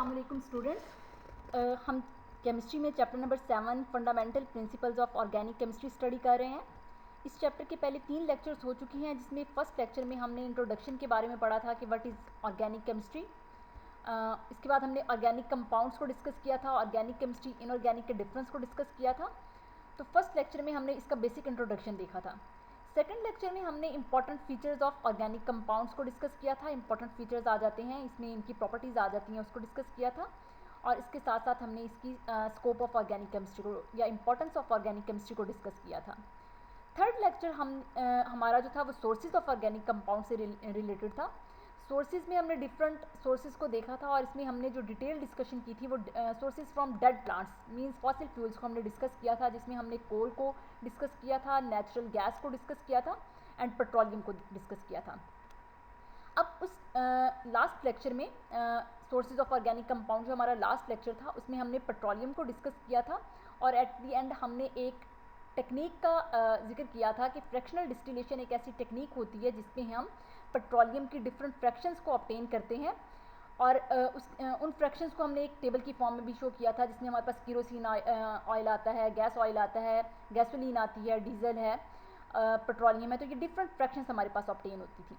अस्सलाम वालेकुम स्टूडेंट्स। हम केमिस्ट्री में chapter number 7 fundamental principles of organic chemistry study कर रहे हैं। इस चैप्टर के पहले 3 लेक्चर्स हो चुकी हैं, जिसमें फर्स्ट लेक्चर में हमने इंट्रोडक्शन के बारे में पढ़ा था कि व्हाट इज़ ऑर्गेनिक केमिस्ट्री। इसके बाद हमने ऑर्गेनिक कंपाउंड्स को डिस्कस किया था, ऑर्गेनिक केमिस्ट्री इनऑर्गेनिक के डिफरेंस को डिस्कस किया था। तो फर्स्ट लेक्चर में हमने इसका बेसिक इंट्रोडक्शन देखा था। सेकंड लेक्चर में हमने important features of organic compounds को डिस्कस किया था। इंपॉर्टेंट फीचर्स आ जाते हैं इसमें, इनकी प्रॉपर्टीज़ आ जाती हैं, उसको डिस्कस किया था। और इसके साथ साथ हमने इसकी स्कोप ऑफ ऑर्गेनिक केमिस्ट्री को या इंपॉर्टेंस ऑफ ऑर्गेनिक केमिस्ट्री को डिस्कस किया था। थर्ड लेक्चर हमारा जो था वो सोर्सेज ऑफ ऑर्गेनिक कंपाउंड से रिलेटेड था। सोर्सेज में हमने डिफरेंट सोर्सेज को देखा था और इसमें हमने जो डिटेल डिस्कशन की थी वो sources from dead plants means fossil fuels को हमने डिस्कस किया था, जिसमें हमने कोल को डिस्कस किया था, नेचुरल गैस को डिस्कस किया था एंड पेट्रोलियम को डिस्कस किया था। अब उस लास्ट लेक्चर में सोर्सेज ऑफ ऑर्गेनिक कंपाउंड जो हमारा लास्ट लेक्चर था उसमें हमने पेट्रोलियम को डिस्कस किया था और एट द एंड हमने एक टेक्निक का जिक्र किया था कि फ्रैक्शनल डिस्टिलेशन एक ऐसी टेक्निक होती है जिसमें हम पेट्रोलियम की डिफरेंट फ्रैक्शंस को ऑब्टेन करते हैं और उन फ्रैक्शंस को हमने एक टेबल की फॉर्म में भी शो किया था, जिसमें हमारे पास केरोसिन ऑयल आता है, गैस ऑयल आता है, गैसोलीन आती है, डीजल है, पेट्रोलियम है। तो ये डिफरेंट फ्रैक्शंस हमारे पास ऑब्टेन होती थी।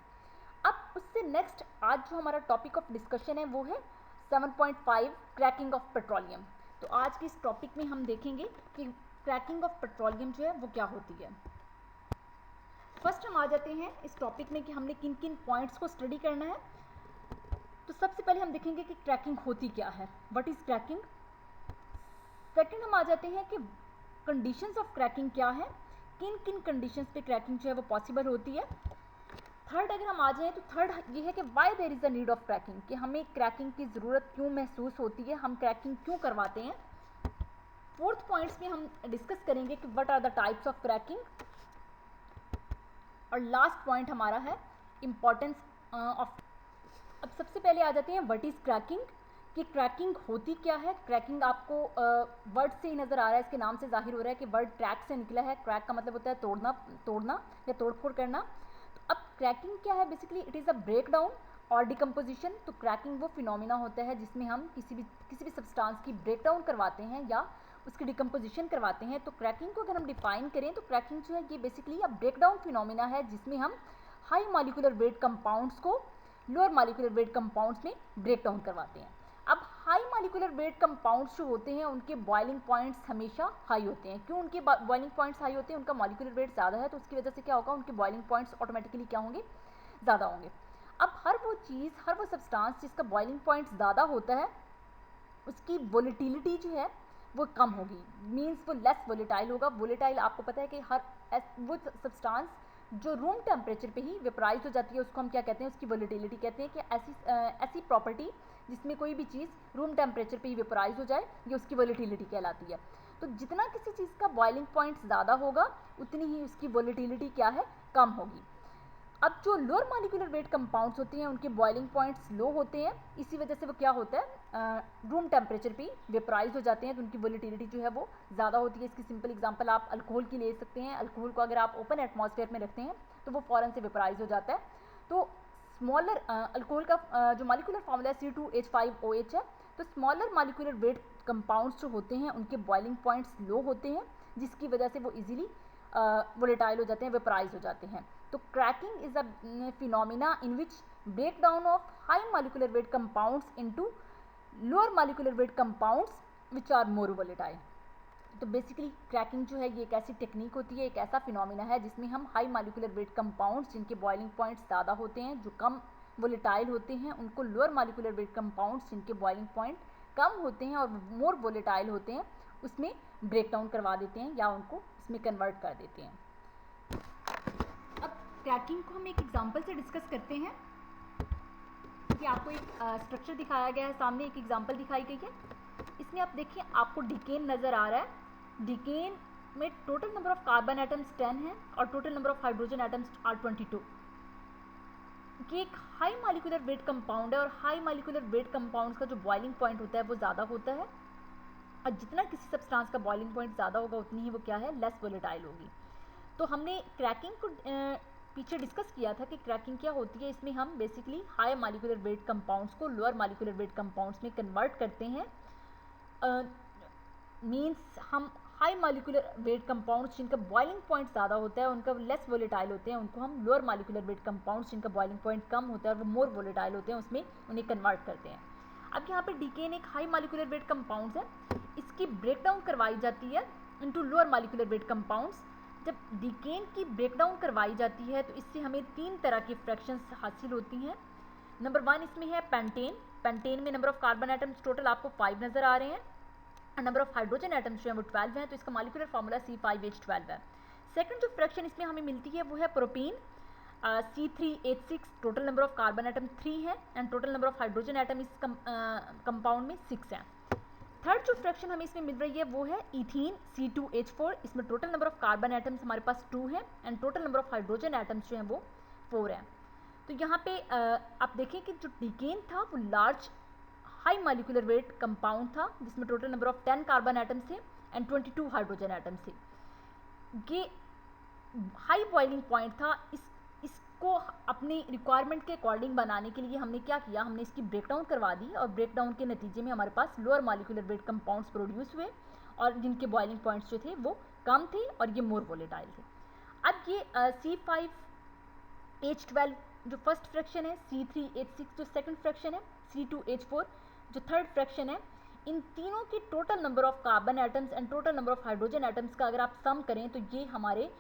अब उससे नेक्स्ट आज जो हमारा टॉपिक ऑफ डिस्कशन है वो है 7.5 क्रैकिंग ऑफ पेट्रोलियम। तो आज के इस टॉपिक में हम देखेंगे कि क्रैकिंग ऑफ पेट्रोलियम जो है वो क्या होती है। फर्स्ट हम आ जाते हैं इस टॉपिक में कि हमने किन किन पॉइंट्स को स्टडी करना है। तो सबसे पहले हम देखेंगे कि क्रैकिंग होती क्या है, व्हाट इज़ क्रैकिंग। सेकंड हम आ जाते हैं कि कंडीशंस ऑफ क्रैकिंग क्या है, किन किन कंडीशंस पे क्रैकिंग जो है वो पॉसिबल होती है। थर्ड अगर हम आ जाएँ तो थर्ड ये है कि why there is a need of cracking, कि हमें क्रैकिंग की ज़रूरत क्यों महसूस होती है, हम क्रैकिंग क्यों करवाते हैं। फोर्थ पॉइंट्स में हम डिस्कस करेंगे कि what are the types of cracking. और लास्ट पॉइंट हमारा है इम्पॉर्टेंस ऑफ। अब सबसे पहले आ जाते हैं व्हाट इज़ क्रैकिंग, कि क्रैकिंग होती क्या है। क्रैकिंग आपको वर्ड से ही नज़र आ रहा है, इसके नाम से जाहिर हो रहा है कि वर्ड क्रैक से निकला है। क्रैक का मतलब होता है तोड़ना या तोड़फोड़ करना। तो अब क्रैकिंग क्या है, basically it is a break down और डिकम्पोजिशन। तो क्रैकिंग वो फिनोमिना होता है जिसमें हम किसी भी सब्सटेंस की ब्रेक डाउन करवाते हैं या उसकी डिकम्पोजिशन करवाते हैं। तो क्रैकिंग को अगर हम डिफाइन करें तो क्रैकिंग जो है ये basically a break down phenomena है जिसमें हम हाई मॉलिक्यूलर वेट कंपाउंड्स को लोअर मॉलिक्यूलर वेट कंपाउंड्स में ब्रेक डाउन करवाते हैं। अब हाई मॉलिक्यूलर वेट कंपाउंड्स जो होते हैं उनके बॉइलिंग पॉइंट्स हमेशा हाई होते हैं। क्यों उनके बॉइलिंग पॉइंट्स हाई होते हैं, उनका मॉलिक्यूलर वेट ज़्यादा है, तो उसकी वजह से क्या होगा, उनके बॉइलिंग पॉइंट्स ऑटोमेटिकली क्या होंगे, ज़्यादा होंगे। अब हर वो सब्सटेंस जिसका बॉइलिंग पॉइंट ज़्यादा होता है उसकी वोलेटिलिटी जो है वो कम होगी, मीन्स वो लेस वोलेटाइल होगा। वोलेटाइल आपको पता है कि वो सब्सटेंस जो रूम टेम्परेचर पे ही वेपराइज हो जाती है उसको हम क्या कहते हैं, उसकी वोलेटिलिटी कहते हैं। कि ऐसी प्रॉपर्टी जिसमें कोई भी चीज़ रूम टेम्परेचर पे ही वेपराइज हो जाए, ये उसकी वोलेटिलिटी कहलाती है। तो जितना किसी चीज़ का बॉइलिंग पॉइंट ज़्यादा होगा उतनी ही उसकी वोलेटिलिटी क्या है, कम होगी। अब जो लोअर मॉलिक्यूलर वेट कंपाउंड्स होते हैं उनके बॉइलिंग पॉइंट्स लो होते हैं, इसी वजह से वो क्या होता है, रूम टेम्परेचर पे वेपराइज हो जाते हैं, तो उनकी वोलेटिलिटी जो है वो ज़्यादा होती है। इसकी सिंपल एग्जांपल आप अल्कोहल की ले सकते हैं। अल्कोहल को अगर आप ओपन एटमॉस्फेयर में रखते हैं तो वो फ़ौरन से वेपराइज हो जाता है। तो स्मॉलर अल्कोहल का जो मॉलिक्यूलर फॉर्मूला C2H5OH है, तो स्मॉलर मॉलिक्यूलर वेट कंपाउंड्स जो होते हैं उनके बॉइलिंग पॉइंट्स लो होते हैं, जिसकी वजह से वो इजीली वोलेटाइल हो जाते हैं, वेपराइज हो जाते हैं। तो cracking is a phenomena in which break down of high molecular weight compounds into lower molecular weight compounds which are more volatile. तो बेसिकली क्रैकिंग जो है ये एक ऐसी टेक्निक होती है, एक ऐसा फिनोमिना है जिसमें हम हाई मॉलिक्यूलर वेट कंपाउंड्स जिनके बॉइलिंग पॉइंट्स ज़्यादा होते हैं, जो कम वोलेटाइल होते हैं, उनको लोअर मॉलिक्यूलर वेट कंपाउंड्स जिनके बॉइलिंग पॉइंट कम होते हैं और मोर वोलेटाइल होते हैं उसमें ब्रेक डाउन करवा देते हैं या उनको उसमें कन्वर्ट कर देते हैं। अब क्रैकिंग को हम एक एग्जांपल से डिस्कस करते हैं कि आपको एक स्ट्रक्चर दिखाया गया है, सामने एक एग्जांपल दिखाई गई है। इसमें आप देखिए आपको डिकेन नज़र आ रहा है। डिकेन में total number of carbon atoms 10 है और total number of hydrogen atoms are 22। कि एक हाई मॉलिक्यूलर वेट कंपाउंड है और हाई मॉलिक्यूलर वेट कंपाउंड्स का जो बॉइलिंग पॉइंट होता है वो ज़्यादा होता है, और जितना किसी सब्सटेंस का बॉइलिंग पॉइंट ज़्यादा होगा उतनी ही वो क्या है, लेस वोलेटाइल होगी। तो हमने क्रैकिंग को पीछे डिस्कस किया था कि क्रैकिंग क्या होती है। इसमें हम basically high molecular weight compounds को लोअर मॉलिक्यूलर वेट कंपाउंड्स में कन्वर्ट करते हैं। मीन्स हम हाई मॉलिक्यूलर वेट कंपाउंड्स जिनका बॉइलिंग पॉइंट ज़्यादा होता है, उनका लेस वोलेटाइल होते हैं, उनको हम लोअर मॉलिक्यूलर वेट कंपाउंड्स जिनका बॉइलिंग पॉइंट कम होता है और वो मोर वोलेटाइल होते हैं, उसमें उन्हें कन्वर्ट करते हैं। अब यहाँ पे डिकेन एक हाई मॉलिक्यूलर वेट कंपाउंड्स है, इसकी ब्रेकडाउन करवाई जाती है into lower molecular weight compounds. जब डिकेन की ब्रेकडाउन करवाई जाती है तो इससे हमें 3 तरह की फ्रैक्शंस हासिल होती हैं। नंबर 1 इसमें है पेंटेन। पेंटेन में number of carbon atoms total आपको 5 नज़र आ रहे हैं, नंबर ऑफ हाइड्रोजन एटम्स जो है वो 12 है, तो इसका मॉलिक्यूलर फार्मूला C5H12 है। सेकंड जो फ्रैक्शन इसमें हमें मिलती है वो है propene, C3H6, total number of carbon atom 3 है and total number of hydrogen atom इस कंपाउंड में 6 है। थर्ड जो फ्रैक्शन हमें इसमें मिल रही है वो है इथीन, C2H4, इसमें total number of carbon atoms हमारे पास 2 है and total number of hydrogen atoms जो हैं वो 4 है। तो यहाँ पे आप देखें कि जो डिकेन था वो large high molecular wait compound था जिसमें total number of 10 carbon atoms थे एंड 22 हाइड्रोजन एटम्स थे। ये हाई बॉइलिंग पॉइंट था। इसको अपनी रिक्वायरमेंट के अकॉर्डिंग बनाने के लिए हमने क्या किया, हमने इसकी ब्रेकडाउन करवा दी और ब्रेकडाउन के नतीजे में हमारे पास lower molecular weight compounds produce हुए और जिनके बॉइलिंग पॉइंट्स जो थे वो कम थे और ये मोर वोलेटाइल थे। अब ये C5H12 जो फर्स्ट फ्रैक्शन है, C3H6 जो सेकंड फ्रैक्शन है, C2H4 जो थर्ड फ्रैक्शन है, इन तीनों की total number of carbon atoms and total number of hydrogen atoms का अगर आप सम करें तो ये हमारे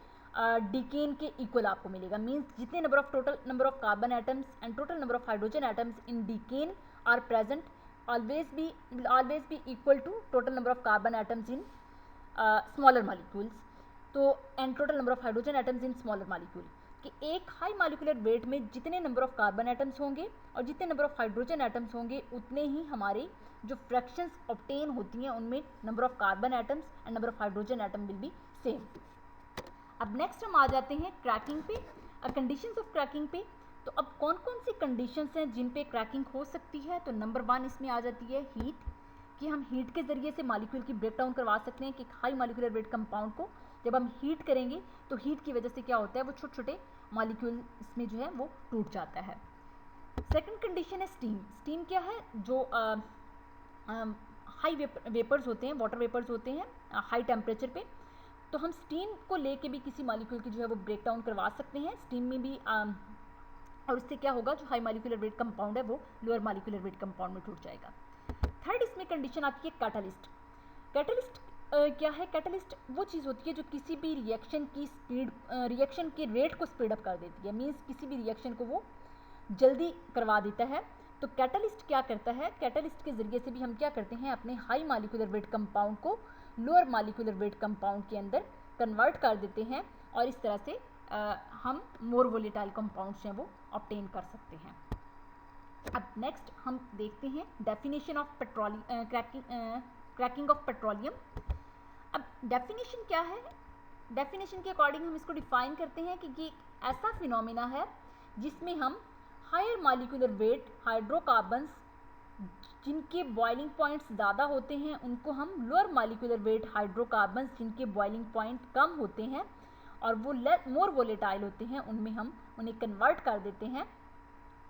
डिकेन के इक्वल आपको मिलेगा। मीन्स जितने number of total number of carbon atoms and total number of hydrogen atoms in decane are present will always be equal to total number of carbon atoms in smaller molecules, तो and total number of hydrogen atoms in smaller molecule, कि एक high molecular wait में जितने number of carbon atoms होंगे और जितने number of hydrogen atoms होंगे उतने ही हमारे जो फ्रैक्शंस ऑब्टेन होती हैं उनमें number of carbon atoms and number of hydrogen atom will be same. अब नेक्स्ट हम आ जाते हैं क्रैकिंग पे, कंडीशंस ऑफ क्रैकिंग पे। तो अब कौन कौन सी कंडीशंस हैं जिन पे क्रैकिंग हो सकती है, तो नंबर 1 इसमें आ जाती है हीट, कि हम हीट के ज़रिए से मॉलिक्यूल की ब्रेकडाउन करवा सकते हैं कि हाई मॉलिक्यूलर वेट कंपाउंड को जब हम हीट करेंगे तो हीट की वजह से क्या होता है, वो छोटे छोटे मॉलिक्यूल इसमें जो है वो टूट जाता है। सेकंड कंडीशन है स्टीम। स्टीम क्या है, जो हाई वेपर्स होते हैं, वाटर वेपर्स होते हैं हाई टेम्परेचर पे, तो हम स्टीम को लेके भी किसी मॉलिक्यूल की जो है वो ब्रेकडाउन करवा सकते हैं स्टीम में भी, और उससे क्या होगा, जो हाई मॉलिक्यूलर वेट कंपाउंड है वो लोअर मॉलिक्यूलर वेट कंपाउंड में टूट जाएगा। थर्ड इसमें कंडीशन आती है कैटलिस्ट। कैटलिस्ट क्या है, कैटलिस्ट वो चीज़ होती है जो किसी भी रिएक्शन की स्पीड, रिएक्शन के रेट को स्पीड अप कर देती है, मीन्स किसी भी रिएक्शन को वो जल्दी करवा देता है। तो कैटलिस्ट क्या करता है, कैटलिस्ट के ज़रिए से भी हम क्या करते हैं, अपने हाई मॉलिक्यूलर वेट कंपाउंड को लोअर मॉलिक्यूलर वेट कंपाउंड के अंदर कन्वर्ट कर देते हैं और इस तरह से हम मोर वोलेटाइल कंपाउंड्स हैं वो ऑब्टेन कर सकते हैं। अब नेक्स्ट हम देखते हैं definition of cracking of petroleum. अब डेफिनेशन क्या है, डेफिनेशन के अकॉर्डिंग हम इसको डिफाइन करते हैं कि ये ऐसा फिनोमिना है जिसमें हम हायर मॉलिक्यूलर वेट हाइड्रोकार्बन्स जिनके बॉइलिंग पॉइंट्स ज़्यादा होते हैं उनको हम लोअर मॉलिक्यूलर वेट हाइड्रोकार्बन्स जिनके बॉइलिंग पॉइंट कम होते हैं और वो मोर वोलेटाइल होते हैं उनमें हम उन्हें कन्वर्ट कर देते हैं,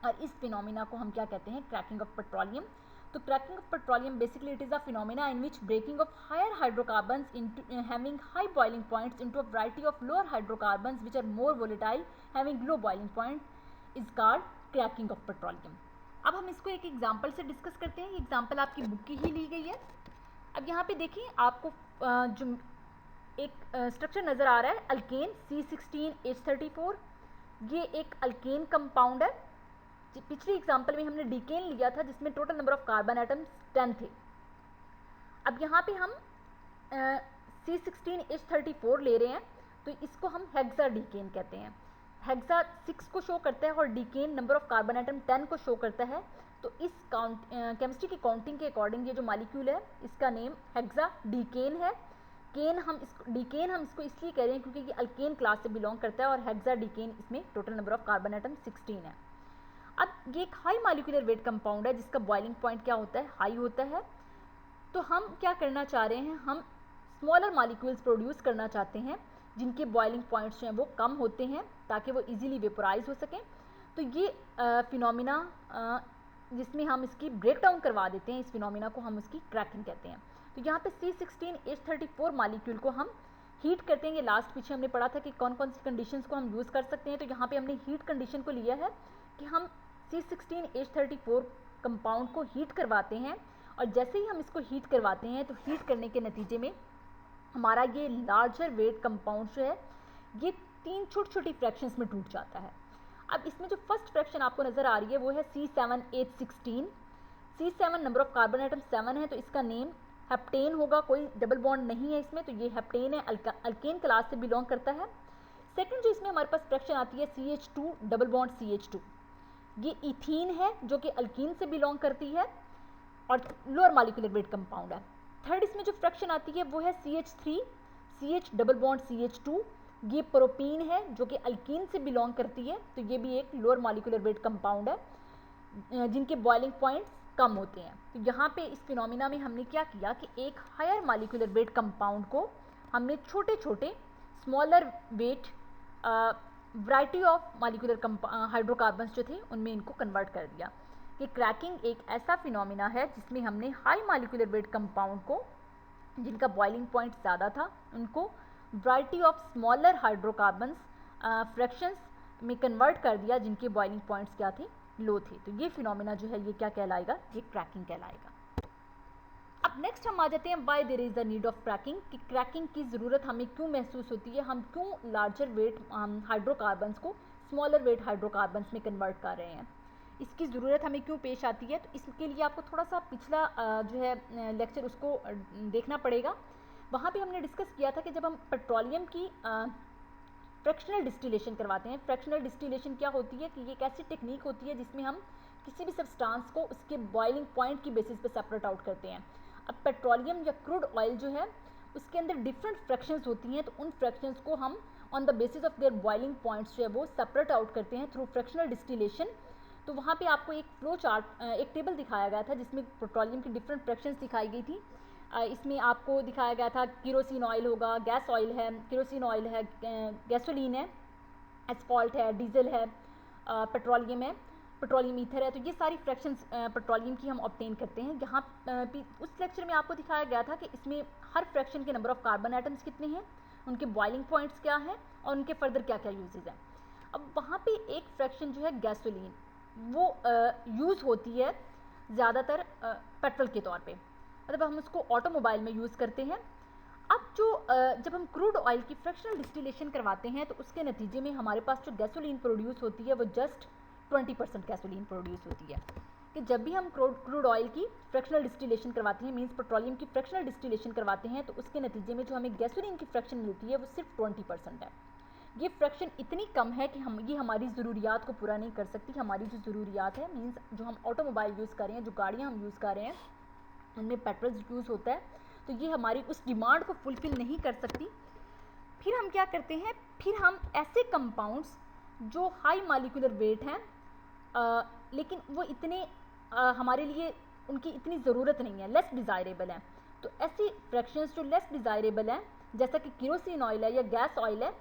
और इस फिनोमिना को हम क्या कहते हैं, क्रैकिंग ऑफ पेट्रोलियम। तो cracking of petroleum basically it is a phenomena in which breaking of higher hydrocarbons into having high boiling points into a variety of lower hydrocarbons which are more volatile having low boiling point is called cracking of petroleum. अब हम इसको एक example से discuss करते हैं। ये example आपकी book की ही ली गई है। अब यहाँ पे देखिए आपको जो एक स्ट्रक्चर नज़र आ रहा है अल्केन C16H34, ये एक अल्केन कंपाउंड है। पिछली एग्जाम्पल में हमने डिकेन लिया था जिसमें total number of carbon atoms 10 थे। अब यहाँ पे हम C16H34 ले रहे हैं तो इसको हम हेक्सा डिकेन कहते हैं। हेक्सा 6 को शो करता है और डिकेन नंबर ऑफ कार्बन एटम 10 को शो करता है। तो इस केमिस्ट्री की काउंटिंग के अकॉर्डिंग ये जो मॉलिक्यूल है इसका नेम हेक्सा डिकेन है। डिकेन हम इसको इसलिए कह रहे हैं क्योंकि ये अल्केन क्लास से बिलोंग करता है और हेक्सा डिकेन इसमें total number of carbon atom 16 है। अब ये एक हाई मॉलिक्यूलर वेट कंपाउंड है जिसका बॉइलिंग पॉइंट क्या होता है, हाई होता है। तो हम क्या करना चाह रहे हैं, हम स्मॉलर मॉलिक्यूल्स प्रोड्यूस करना चाहते हैं जिनके बॉइलिंग पॉइंट्स जो हैं वो कम होते हैं ताकि वो इजीली वेपोराइज हो सकें। तो ये फिनोमिना जिसमें हम इसकी ब्रेक डाउन करवा देते हैं, इस फिनोमिना को हम उसकी क्रैकिंग कहते हैं। तो यहाँ पे C16H34 मॉलिक्यूल को हम हीट करते हैं। ये लास्ट पीछे हमने पढ़ा था कि कौन कौन सी कंडीशंस को हम यूज़ कर सकते हैं। तो यहाँ पे हमने हीट कंडीशन को लिया है कि हम C16H34 कंपाउंड को हीट करवाते हैं, और जैसे ही हम इसको हीट करवाते हैं तो हीट करने के नतीजे में हमारा ये लार्जर वेट कंपाउंड जो है ये 3 छोटी छोटी फ्रैक्शंस में टूट जाता है। अब इसमें जो फर्स्ट फ्रैक्शन आपको नज़र आ रही है वो है C7H16। C7 number of carbon atom 7 है, तो इसका नेम हेप्टेन होगा, कोई डबल बॉन्ड नहीं है इसमें, तो ये हेप्टेन है, अल्केन क्लास से बिलोंग करता है। सेकंड जो इसमें हमारे पास फ्रैक्शन आती है CH2 डबल बॉन्ड CH2, ये इथीन है जो कि अल्कीन से बिलोंग करती है और लोअर मॉलिक्यूलर वेट कंपाउंड है। थर्ड इसमें जो फ्रैक्शन आती है वो है CH3 CH double bond CH2, ये प्रोपीन है जो कि अल्कीन से बिलोंग करती है, तो ये भी एक लोअर मॉलिक्यूलर वेट कंपाउंड है जिनके बॉइलिंग पॉइंट्स कम होते हैं। तो यहाँ पे इस फिनोमिना में हमने क्या किया कि एक हायर मॉलिक्यूलर वेट कंपाउंड को हमने छोटे छोटे smaller weight variety of molecular hydrocarbons जो थे उनमें इनको कन्वर्ट कर दिया। कि क्रैकिंग एक ऐसा फिनोमिना है जिसमें हमने हाई मॉलिक्यूलर वेट कंपाउंड को जिनका बॉइलिंग पॉइंट ज़्यादा था उनको variety of smaller hydrocarbons fractions में कन्वर्ट कर दिया जिनके बॉइलिंग पॉइंट्स क्या थे, लो थे। तो ये फिनोमिना जो है ये क्या कहलाएगा, ये क्रैकिंग कहलाएगा। अब नेक्स्ट हम आ जाते हैं why there is the need of cracking, कि क्रैकिंग की ज़रूरत हमें क्यों महसूस होती है, हम क्यों लार्जर वेट हाइड्रोकार्बन्स को स्मॉलर वेट हाइड्रोकार्बन्स में कन्वर्ट कर रहे हैं, इसकी ज़रूरत हमें क्यों पेश आती है। तो इसके लिए आपको थोड़ा सा पिछला जो है लेक्चर उसको देखना पड़ेगा। वहाँ पे हमने डिस्कस किया था कि जब हम पेट्रोलियम की फ्रैक्शनल डिस्टिलेशन करवाते हैं, फ्रैक्शनल डिस्टिलेशन क्या होती है कि ये एक ऐसी टेक्निक होती है जिसमें हम किसी भी सब्सटेंस को उसके बॉइलिंग पॉइंट की बेसिस पे सेपरेट आउट करते हैं। अब पेट्रोलियम या क्रूड ऑयल जो है उसके अंदर डिफरेंट फ्रैक्शंस होती हैं, तो उन फ्रैक्शंस को हम on the basis of their boiling points जो है वो सेपरेट आउट करते हैं थ्रू फ्रैक्शनल डिस्टिलेशन। तो वहाँ पे आपको एक फ्लो चार्ट, एक टेबल दिखाया गया था जिसमें पेट्रोलियम की डिफरेंट फ्रैक्शंस दिखाई गई थी। इसमें आपको दिखाया गया था केरोसिन ऑयल होगा, गैस ऑयल है, केरोसिन ऑयल है, गैसोलीन है, एस्फॉल्ट है, डीजल है, पेट्रोलियम है, पेट्रोलियम ईथर है। तो ये सारी फ्रैक्शंस पेट्रोलियम की हम ऑब्टेन करते हैं। यहाँ उस लेक्चर में आपको दिखाया गया था कि इसमें हर फ्रैक्शन के नंबर ऑफ कार्बन आइटम्स कितने हैं, उनके बॉइलिंग पॉइंट्स क्या हैं और उनके फर्दर क्या क्या यूजेज हैं। अब वहाँ पे एक फ्रैक्शन जो है गैसोलीन, वो यूज़ होती है ज़्यादातर पेट्रोल के तौर पे, मतलब हम उसको ऑटोमोबाइल में यूज़ करते हैं। अब जो जब हम क्रूड ऑयल की फ्रैक्शनल डिस्टिलेशन करवाते हैं तो उसके नतीजे में हमारे पास जो गैसोलीन प्रोड्यूस होती है वो जस्ट 20% गैसोलीन प्रोड्यूस होती है। कि जब भी हम क्रूड ऑयल की फ्रैक्शनल डिस्टिलेशन करवाते हैं, मींस पेट्रोलियम की फ्रैक्शनल डिस्टिलेशन करवाते हैं, तो उसके नतीजे में जो हमें गैसोलीन की फ्रैक्शन मिलती है वो सिर्फ 20% है। ये फ्रैक्शन इतनी कम है कि ये हमारी ज़रूरियात को पूरा नहीं कर सकती। हमारी जो ज़रूरियात है, मींस जो हम ऑटोमोबाइल यूज़ कर रहे हैं, जो गाड़ियाँ हम यूज़ कर रहे हैं, उनमें पेट्रोल यूज़ होता है, तो ये हमारी उस डिमांड को फुलफ़िल नहीं कर सकती। फिर हम क्या करते हैं, फिर हम ऐसे कंपाउंड्स जो हाई मॉलिक्यूलर वेट हैं लेकिन वो इतने हमारे लिए उनकी इतनी ज़रूरत नहीं है, लेस डिज़ायरेबल हैं, तो ऐसी फ्रैक्शंस जो लेस डिज़ायरेबल हैं जैसा कि केरोसिन ऑयल है या गैस ऑयल है,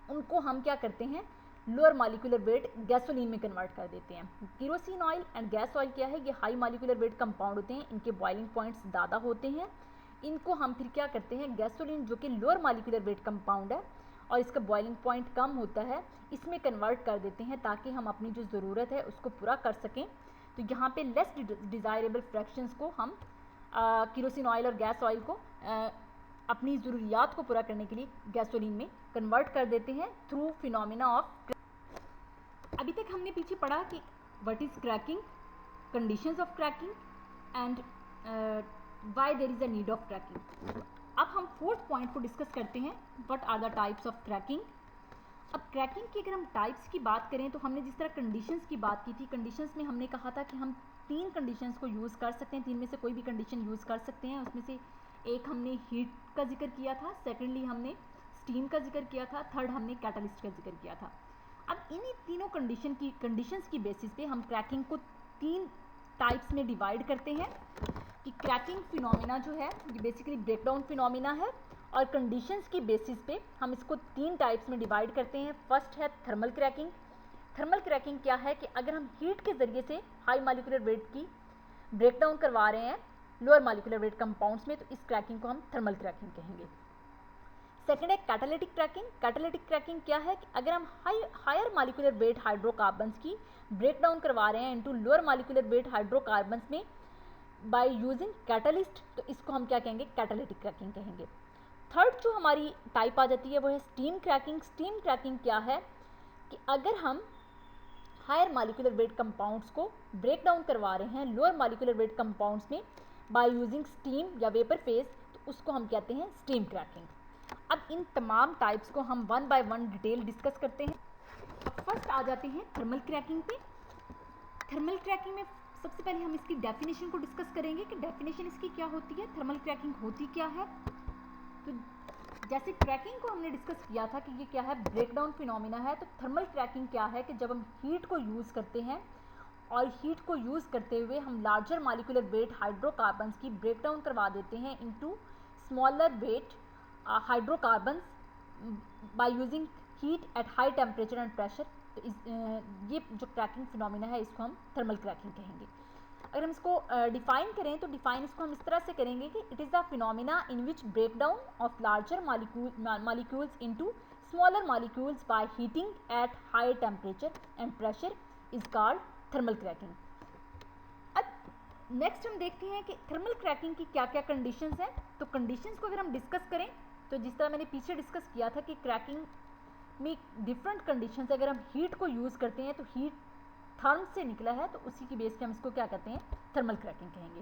उनको हम क्या करते हैं, लोअर मॉलिक्यूलर वेट गैसोलीन में कन्वर्ट कर देते हैं। Kerosene oil and gas oil क्या है, ये हाई मॉलिक्यूलर वेट कंपाउंड होते हैं, इनके बॉइलिंग पॉइंट्स ज़्यादा होते हैं। इनको हम फिर क्या करते हैं, गैसोलीन जो कि लोअर मॉलिक्यूलर वेट कंपाउंड है और इसका बॉइलिंग पॉइंट कम होता है, इसमें कन्वर्ट कर देते हैं ताकि हम अपनी जो ज़रूरत है उसको पूरा कर सकें। तो यहाँ पे लेस डिज़ायरेबल फ्रैक्शंस को हम केरोसिन ऑयल और गैस ऑयल को अपनी ज़रूरियात को पूरा करने के लिए गैसोलीन में कन्वर्ट कर देते हैं थ्रू फिनोमिना ऑफ। अभी तक हमने पीछे पढ़ा कि what is cracking, conditions of cracking and why there is a need of cracking. अब हम फोर्थ पॉइंट को डिस्कस करते हैं, what are the types of cracking. अब क्रैकिंग की अगर हम टाइप्स की बात करें तो हमने जिस तरह कंडीशंस की बात की थी, कंडीशंस में हमने कहा था कि हम 3 कंडीशंस को यूज़ कर सकते हैं, 3 में से कोई भी कंडीशन यूज़ कर सकते हैं। उसमें से एक हमने हीट का जिक्र किया था, सेकेंडली हमने स्टीम का जिक्र किया था, थर्ड हमने कैटलिस्ट का जिक्र किया था। अब इन्हीं तीनों कंडीशंस की बेसिस पे हम क्रैकिंग को 3 टाइप्स में डिवाइड करते हैं कि क्रैकिंग फिनोमिना जो है ये बेसिकली ब्रेकडाउन फिनोमिना है और कंडीशंस की बेसिस पे हम इसको 3 टाइप्स में डिवाइड करते हैं। फर्स्ट है थर्मल क्रैकिंग। थर्मल क्रैकिंग क्या है कि अगर हम हीट के ज़रिए से हाई मॉलिक्यूलर वेट की ब्रेक डाउन करवा रहे हैं लोअर मॉलिक्यूलर वेट कंपाउंड्स में, तो इस क्रैकिंग को हम थर्मल क्रैकिंग कहेंगे। सेकेंड है कैटालिटिक क्रैकिंग। कैटालिटिक क्रैकिंग क्या है कि अगर हम हायर मॉलिक्यूलर वेट हाइड्रोकार्बन्स की ब्रेक डाउन करवा रहे हैं into lower molecular weight hydrocarbons में बाय यूजिंग कैटलिस्ट, तो इसको हम क्या कहेंगे, कैटालिटिक क्रैकिंग कहेंगे। थर्ड जो हमारी टाइप आ जाती है वो है स्टीम क्रैकिंग। स्टीम क्रैकिंग क्या है कि अगर हम हायर मॉलिक्यूलर वेट कंपाउंड्स को ब्रेक डाउन करवा रहे हैं लोअर मॉलिक्यूलर वेट कंपाउंड्स में बाय यूजिंग स्टीम या वेपर फेज, तो उसको हम कहते हैं स्टीम क्रैकिंग। अब इन तमाम टाइप्स को हम one by one detail discuss करते हैं। अब फर्स्ट आ जाते हैं थर्मल क्रैकिंग पे। थर्मल क्रैकिंग में सबसे पहले हम इसकी डेफिनेशन को डिस्कस करेंगे कि डेफिनेशन इसकी क्या होती है, थर्मल क्रैकिंग होती क्या है। तो जैसे क्रैकिंग को हमने डिस्कस किया था कि ये क्या है, ब्रेकडाउन फिनोमिना है, तो थर्मल क्रैकिंग क्या है कि जब हम हीट को यूज़ करते हैं और हीट को यूज़ करते हुए हम लार्जर मॉलिक्यूलर वेट हाइड्रोकार्बन्स की ब्रेक डाउन करवा देते हैं into smaller weight hydrocarbons by using heat at high temperature and pressure. तो ये जो क्रैकिंग फिनोमिना है इसको हम थर्मल क्रैकिंग कहेंगे। अगर हम इसको डिफाइन करें तो डिफाइन इसको हम इस तरह से करेंगे कि it is the phenomena in which break down of larger molecules into smaller molecules by heating at high temperature and pressure is called thermal cracking. अब नेक्स्ट हम देखते हैं कि थर्मल क्रैकिंग की क्या क्या कंडीशंस हैं। तो कंडीशंस को अगर हम डिस्कस करें तो जिस तरह मैंने पीछे डिस्कस किया था कि क्रैकिंग में डिफरेंट कंडीशंस, अगर हम हीट को यूज़ करते हैं तो हीट थर्म से निकला है, तो उसी की बेस पे हम इसको क्या कहते हैं, थर्मल क्रैकिंग कहेंगे।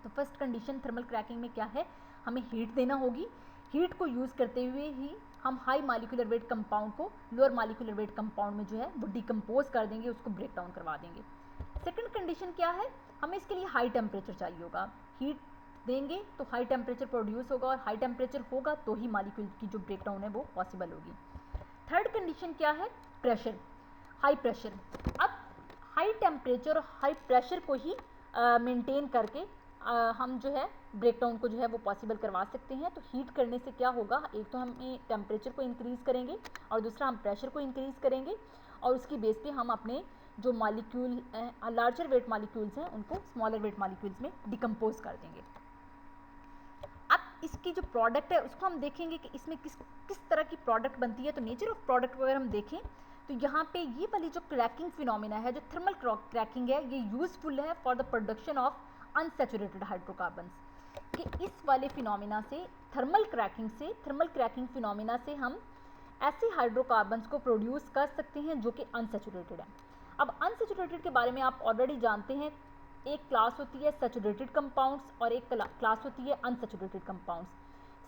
तो फर्स्ट कंडीशन थर्मल क्रैकिंग में क्या है, हमें हीट देना होगी। हीट को यूज़ करते हुए ही हम हाई मॉलिक्यूलर वेट कंपाउंड को लोअर मॉलिक्यूलर वेट कंपाउंड में जो है वो डिकम्पोज कर देंगे, उसको ब्रेक डाउन करवा देंगे। सेकंड कंडीशन क्या है, हमें इसके लिए हाई टेम्परेचर चाहिए होगा। हीट देंगे तो हाई टेम्परेचर प्रोड्यूस होगा और हाई टेम्परेचर होगा तो ही मॉलिक्यूल की जो ब्रेक डाउन है वो पॉसिबल होगी। थर्ड कंडीशन क्या है, प्रेशर, हाई प्रेशर। अब हाई टेम्परेचर और हाई प्रेशर को ही मेंटेन करके हम जो है ब्रेक डाउन को जो है वो पॉसिबल करवा सकते हैं। तो हीट करने से क्या होगा, एक तो हम टेम्परेचर को इंक्रीज़ करेंगे और दूसरा हम प्रेशर को इंक्रीज़ करेंगे और उसकी बेस पे हम अपने जो मॉलिक्यूल लार्जर वेट मॉलिक्यूल्स हैं उनको स्मॉलर वेट मॉलिक्यूल्स में डिकम्पोज कर देंगे। अब इसकी जो प्रोडक्ट है उसको हम देखेंगे कि इसमें किस तरह की प्रोडक्ट बनती है। तो नेचर ऑफ प्रोडक्ट को अगर हम देखें तो यहाँ पे ये वाली जो क्रैकिंग फिनोमिना है, जो थर्मल क्रैकिंग है, ये यूज़फुल है for the production of unsaturated hydrocarbons. कि इस वाले फिनोमिना से थर्मल क्रैकिंग फिनोमिना से हम ऐसे हाइड्रोकार्बन्स को प्रोड्यूस कर सकते हैं जो कि अनसैचुरेटेड है। अब अनसैचुरेटेड के बारे में आप ऑलरेडी जानते हैं, एक क्लास होती है सैचुरेटेड कंपाउंड्स और एक क्लास होती है अनसैचुरेटेड कंपाउंड्स।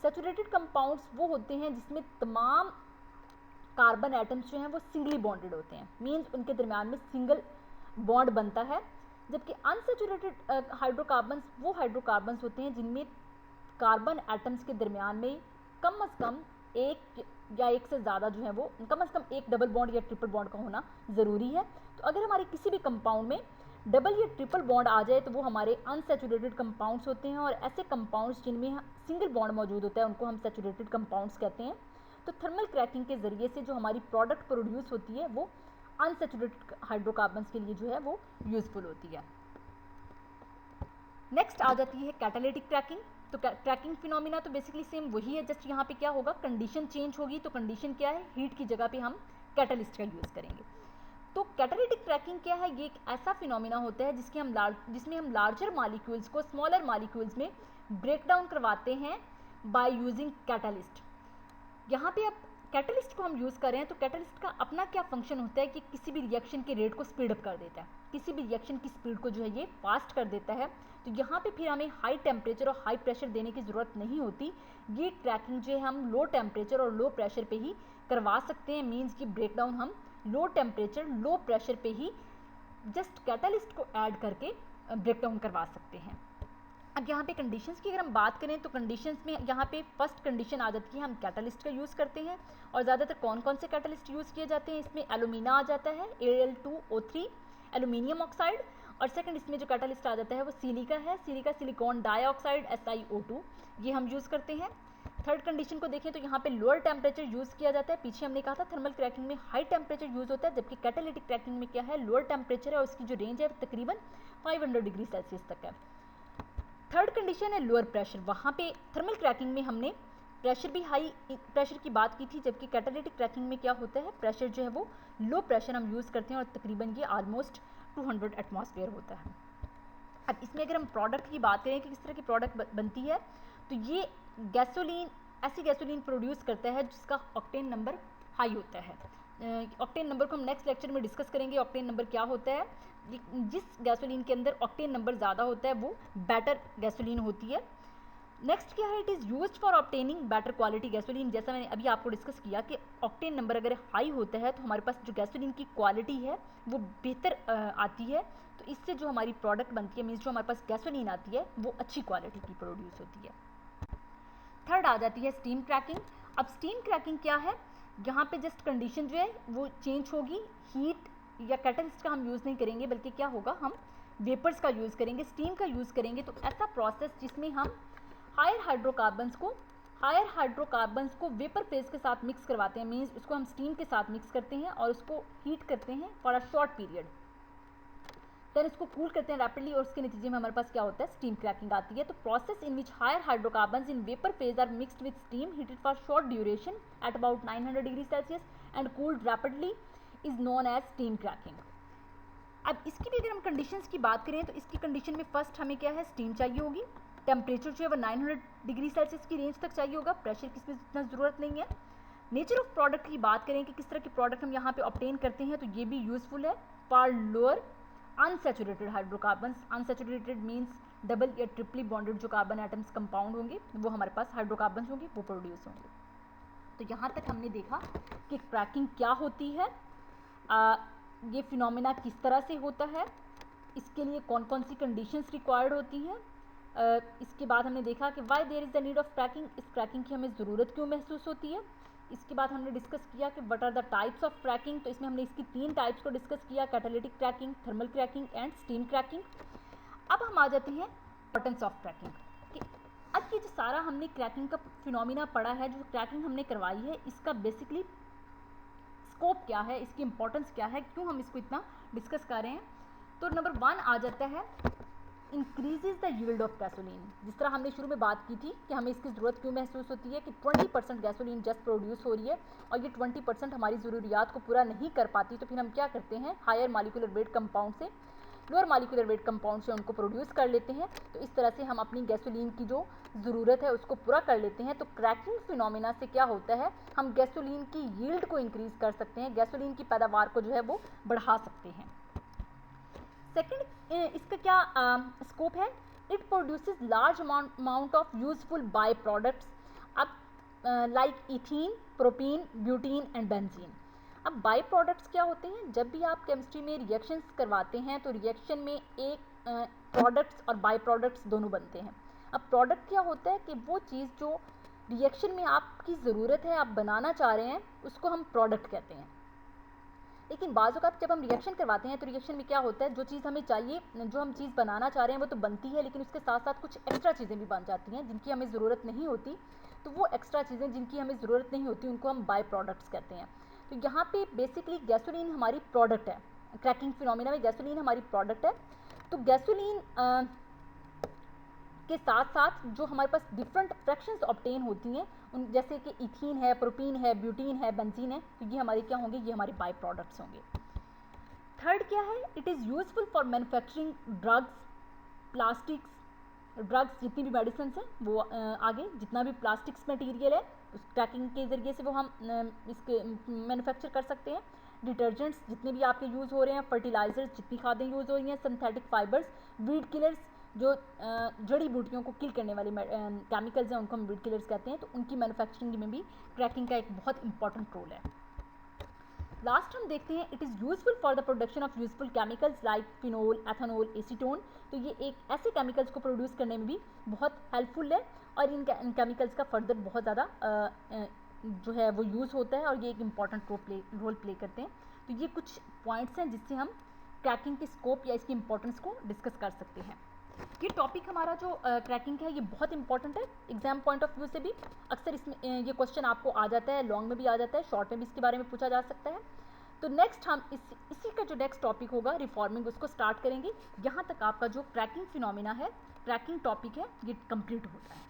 सैचुरेटेड कंपाउंड्स वो होते हैं जिसमें तमाम कार्बन एटम्स जो हैं वो सिंगली बॉन्डेड होते हैं, मीन्स उनके दरमियान में सिंगल बॉन्ड बनता है। जबकि अनसैचुरेटेड हाइड्रोकार्बन्स वो हाइड्रोकार्बन्स होते हैं जिनमें कार्बन एटम्स के दरमियान में कम से कम एक या एक से ज़्यादा जो है वो कम से कम एक डबल बॉन्ड या ट्रिपल बॉन्ड का होना ज़रूरी है। तो अगर हमारे किसी भी कंपाउंड में डबल या ट्रिपल बॉन्ड आ जाए तो वो हमारे अनसैचुरेटेड कंपाउंड्स होते हैं, और ऐसे कंपाउंड्स जिनमें सिंगल बॉन्ड मौजूद होता है उनको हम सैचुरेटेड कंपाउंड्स कहते हैं। तो थर्मल क्रैकिंग के ज़रिए से जो हमारी प्रोडक्ट प्रोड्यूस होती है वो अनसैचुरेटेड हाइड्रोकार्बन्स के लिए जो है वो यूज़फुल होती है। नेक्स्ट आ जाती है कैटालिटिक क्रैकिंग। तो क्रैकिंग फिनोमिना तो बेसिकली सेम वही है, जस्ट यहाँ पे क्या होगा, कंडीशन चेंज होगी। तो कंडीशन क्या है, हीट की जगह पे हम कैटलिस्ट का यूज़ करेंगे। तो कैटालिटिक क्रैकिंग क्या है, ये एक ऐसा फिनोमिना होता है जिसमें हम लार्जर मॉलिक्यूल्स को स्मॉलर मॉलिक्यूल्स में ब्रेक डाउन करवाते हैं बाय यूजिंग कैटालिस्ट। यहाँ पे अब कैटलिस्ट को हम यूज़ कर रहे हैं तो कैटलिस्ट का अपना क्या फंक्शन होता है कि किसी भी रिएक्शन के रेट को स्पीड अप कर देता है, किसी भी रिएक्शन की स्पीड को जो है ये फास्ट कर देता है। तो यहाँ पे फिर हमें हाई टेम्परेचर और हाई प्रेशर देने की ज़रूरत नहीं होती। ये क्रैकिंग जो है हम लो टेम्परेचर और लो प्रेशर पे ही करवा सकते हैं, मीन्स कि ब्रेक डाउन हम लो टेम्परेचर लो प्रेशर पे ही जस्ट कैटलिस्ट को ऐड करके ब्रेक डाउन करवा सकते हैं। अब यहाँ पे कंडीशंस की अगर हम बात करें तो कंडीशंस में यहाँ पे फर्स्ट कंडीशन आ जाती है, हम कैटलिस्ट का यूज़ करते हैं। और ज़्यादातर कौन कौन से कैटलिस्ट यूज़ किए जाते हैं, इसमें एलुमिना आ जाता है, Al2O3 एल्यूमिनियम ऑक्साइड। और सेकंड इसमें जो कैटलिस्ट आ जाता है वो सिलिका है, सिलिकॉन डाइऑक्साइड SiO2, ये हम यूज़ करते हैं। थर्ड कंडीशन को देखें तो यहाँ पे लोअर टेम्परेचर यूज़ किया जाता है। पीछे हमने कहा था थर्मल क्रैकिंग में हाई टेम्परेचर यूज़ होता है, जबकि कैटालिटिक क्रैकिंग में क्या है, लोअर टेम्परेचर है और उसकी जो रेंज है तकरीबन 500 डिग्री सेल्सियस तक है। थर्ड कंडीशन है लोअर प्रेशर। वहाँ पे थर्मल क्रैकिंग में हमने प्रेशर भी हाई प्रेशर की बात की थी, जबकि कैटालिटिक क्रैकिंग में क्या होता है, प्रेशर जो है वो लो प्रेशर हम यूज़ करते हैं और तकरीबन ये ऑलमोस्ट 200 एटमॉस्फेयर होता है। अब इसमें अगर हम प्रोडक्ट की बात करें कि किस तरह की प्रोडक्ट बनती है, तो ये गैसोलीन, ऐसी गैसोलीन प्रोड्यूस करता है जिसका ऑक्टेन नंबर हाई होता है। ऑक्टेन नंबर को हम नेक्स्ट लेक्चर में डिस्कस करेंगे, ऑक्टेन नंबर क्या होता है। जिस गैसोलीन के अंदर ऑक्टेन नंबर ज़्यादा होता है वो बेटर गैसोलीन होती है। नेक्स्ट क्या है, it is used for obtaining better quality gasoline. जैसा मैंने अभी आपको डिस्कस किया कि ऑक्टेन नंबर अगर हाई होता है तो हमारे पास जो गैसोलीन की क्वालिटी है वो बेहतर आती है, तो इससे जो हमारी प्रोडक्ट बनती है, मीन्स जो हमारे पास गैसोलीन आती है वो अच्छी क्वालिटी की प्रोड्यूस होती है। थर्ड आ जाती है स्टीम क्रैकिंग। अब स्टीम क्रैकिंग क्या है, यहाँ पे जस्ट कंडीशन जो है वो चेंज होगी, हीट या कैटलिस्ट का हम यूज़ नहीं करेंगे, बल्कि क्या होगा, हम वेपर्स का यूज़ करेंगे, स्टीम का यूज़ करेंगे। तो ऐसा प्रोसेस जिसमें हम हायर हाइड्रोकार्बन्स को वेपर फेज के साथ मिक्स करवाते हैं, मीन्स उसको हम स्टीम के साथ मिक्स करते हैं और उसको हीट करते हैं for a short period, then इसको कूल करते हैं रैपिडली और उसके नतीजे में हमारे पास क्या होता है, स्टीम क्रैकिंग आती है। तो process in which higher hydrocarbons in vapour phase are mixed with steam heated for short duration at about 900 degree Celsius and cooled rapidly is known as steam cracking. अब इसकी भी अगर हम कंडीशंस की बात करें तो इसकी कंडीशन में फर्स्ट हमें क्या है, स्टीम चाहिए होगी, टेम्परेचर जो है वो 900 डिग्री सेल्सियस की रेंज तक चाहिए होगा, प्रेशर की इसमें इतना ज़रूरत नहीं है। नेचर ऑफ प्रोडक्ट की बात करें कि किस तरह की प्रोडक्ट हम यहाँ पे ऑब्टेन करते हैं, तो ये भी यूजफुल है for lower unsaturated hydrocarbons. Unsaturated means double या ट्रिपली बॉन्डेड जो कार्बन एटम्स कंपाउंड होंगे वो हमारे पास हाइड्रोकार्बन्स होंगे, वो प्रोड्यूस होंगे। तो यहाँ तक हमने देखा कि क्रैकिंग क्या होती है, ये फिनोमिना किस तरह से होता है, इसके लिए कौन कौन सी कंडीशंस रिक्वायर्ड होती हैं। इसके बाद हमने देखा कि why there is the need of cracking, इस क्रैकिंग की हमें ज़रूरत क्यों महसूस होती है। इसके बाद हमने डिस्कस किया कि what are the types of cracking, तो इसमें हमने इसकी 3 टाइप्स को डिस्कस किया, catalytic cracking, thermal cracking and steam cracking. अब हम आ जाते हैं इम्पोर्टेंस ऑफ क्रैकिंग कि अब ये जो सारा हमने क्रैकिंग का फिनोमिना पढ़ा है, जो क्रैकिंग हमने करवाई है, इसका बेसिकली स्कोप क्या है, इसकी इंपॉर्टेंस क्या है, क्यों हम इसको इतना डिस्कस कर रहे हैं। तो नंबर 1 आ जाता है increases the yield of gasoline. जिस तरह हमने शुरू में बात की थी कि हमें इसकी ज़रूरत क्यों महसूस होती है कि 20% गैसोलीन जस्ट प्रोड्यूस हो रही है और ये 20% हमारी ज़रूरियात को पूरा नहीं कर पाती, तो फिर हम क्या करते हैं, हायर मॉलिक्यूलर वेट कंपाउंड से लोअर मॉलिक्यूलर वेट कंपाउंड से उनको प्रोड्यूस कर लेते हैं। तो इस तरह से हम अपनी गैसोलीन की जो ज़रूरत है उसको पूरा कर लेते हैं। तो क्रैकिंग फिनोमिना से क्या होता है, हम गैसोलीन की यील्ड को इंक्रीज़ कर सकते हैं, गैसोलीन की पैदावार को जो है वो बढ़ा सकते हैं। सेकेंड, इसका क्या स्कोप है, it produces large amount of useful by products, अब like ethene, propene, butene and benzene. अब बाय प्रोडक्ट्स क्या होते हैं, जब भी आप केमिस्ट्री में रिएक्शंस करवाते हैं तो रिएक्शन में एक प्रोडक्ट्स और बाय प्रोडक्ट्स दोनों बनते हैं। अब प्रोडक्ट क्या होता है कि वो चीज़ जो रिएक्शन में आपकी ज़रूरत है, आप बनाना चाह रहे हैं, उसको हम प्रोडक्ट कहते हैं। लेकिन बाज़ औक़ात जब हम रिएक्शन करवाते हैं तो रिएक्शन में क्या होता है, जो चीज़ हमें चाहिए, जो हम चीज़ बनाना चाह रहे हैं वो तो बनती है, लेकिन उसके साथ साथ कुछ एक्स्ट्रा चीज़ें भी बन जाती हैं जिनकी हमें ज़रूरत नहीं होती। तो वो एक्स्ट्रा चीज़ें जिनकी हमें ज़रूरत नहीं होती उनको हम बाय प्रोडक्ट्स कहते हैं। तो यहाँ पे बेसिकली गैसोलीन हमारी प्रोडक्ट है, क्रैकिंग फिनोमिना में गैसोलीन हमारी प्रोडक्ट है। तो गैसोलीन के साथ साथ जो हमारे पास डिफरेंट फ्रैक्शंस ऑब्टेन होती हैं, उन जैसे कि इथीन है, प्रोपीन है, ब्यूटीन है, बेंजीन है, तो ये हमारे क्या होंगे, ये हमारे बाय प्रोडक्ट्स होंगे। थर्ड क्या है, it is useful for manufacturing drugs, plastics, drugs जितनी भी मेडिसिन हैं वो आगे जितना भी प्लास्टिक्स मटेरियल है उस क्रैकिंग के ज़रिए से वो हम इसके मैन्युफैक्चर कर सकते हैं। डिटर्जेंट्स जितने भी आपके यूज़ हो रहे हैं, फर्टिलाइजर्स जितनी खादें यूज़ हो रही हैं, सिंथेटिक फाइबर्स, वीड किलर्स जो जड़ी बूटियों को किल करने वाले केमिकल्स हैं उनको हम वीड किलर्स कहते हैं, तो उनकी मैन्युफैक्चरिंग में भी क्रैकिंग का एक बहुत इंपॉर्टेंट रोल है। लास्ट हम देखते हैं, it is useful for the production of useful chemicals like phenol, ethanol, acetone. तो ये एक ऐसे केमिकल्स को प्रोड्यूस करने में भी बहुत हेल्पफुल है और इन केमिकल्स का फर्दर बहुत ज़्यादा जो है वो यूज़ होता है और ये एक इम्पॉर्टेंट रोल प्ले करते हैं। तो ये कुछ पॉइंट्स हैं जिससे हम क्रैकिंग की स्कोप या इसकी इंपॉर्टेंस को डिस्कस कर सकते हैं। ये टॉपिक हमारा जो क्रैकिंग है ये बहुत इंपॉर्टेंट है एग्जाम पॉइंट ऑफ व्यू से भी। अक्सर इसमें ये क्वेश्चन आपको आ जाता है, लॉन्ग में भी आ जाता है, शॉर्ट में भी इसके बारे में पूछा जा सकता है। तो नेक्स्ट हम इसी का जो नेक्स्ट टॉपिक होगा रिफॉर्मिंग, उसको स्टार्ट करेंगे। यहाँ तक आपका जो क्रैकिंग फिनोमिना है, क्रैकिंग टॉपिक है, ये कंप्लीट होता है।